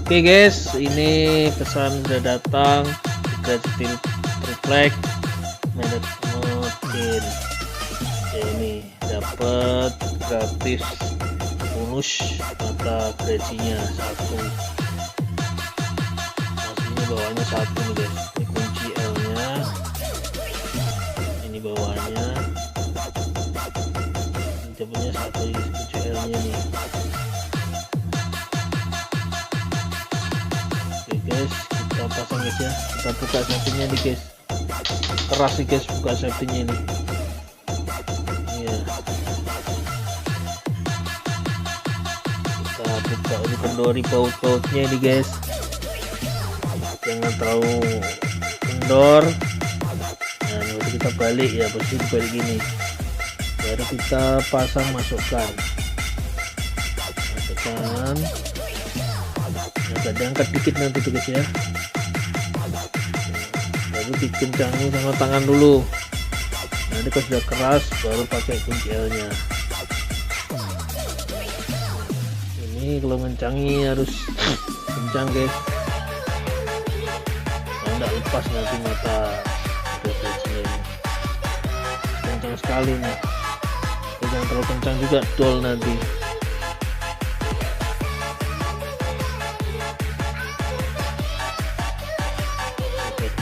Oke guys, ini pesan sudah datang, gergaji triplek merek Motin. Ini dapat gratis bonus mata gergajinya satu. Aslinya bawahnya satu nih guys. Ini kunci L-nya. Ini bawahnya. Ini cabutnya satu kunci L-nya nih. Guys, kita pasang guys ya, kita buka safety-nya nih guys, keras nih guys buka safety-nya ini. Iya, kita buka ini kendori baut-bautnya ini guys, jangan terlalu kendor. Nah nanti kita balik ya, pasti dibalik gini baru kita pasang, masukkan agak diangkat dikit nanti tuh guys ya, baru dikencangin sama tangan dulu. Nanti kalau sudah keras baru pakai kunci L nya. Ini kalau ngencangi harus kencang guys, nggak lepas nanti mata gergajinya ini. Kencang sekali nih, jangan terlalu kencang juga, dol nanti.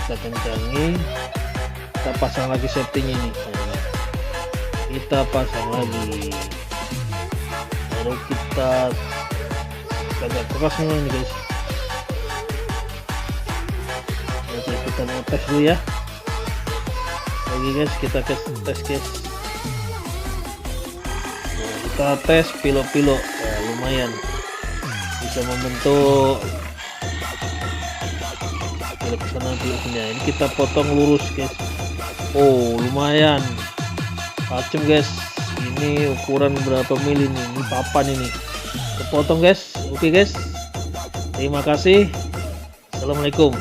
Kita kencangi, kita pasang lagi safety-nya ini. Nah, kita pasang lagi, baru kita agak keras nih guys. Oke, kita mau tes dulu ya lagi guys, kita tes guys. Nah, kita tes pilok-pilok ya, lumayan bisa membentuk kesana piloknya. Ini kita potong lurus guys. Oh lumayan tajam guys, ini ukuran berapa mili nih, ini papan ini kepotong guys. Oke guys, terima kasih, assalamualaikum.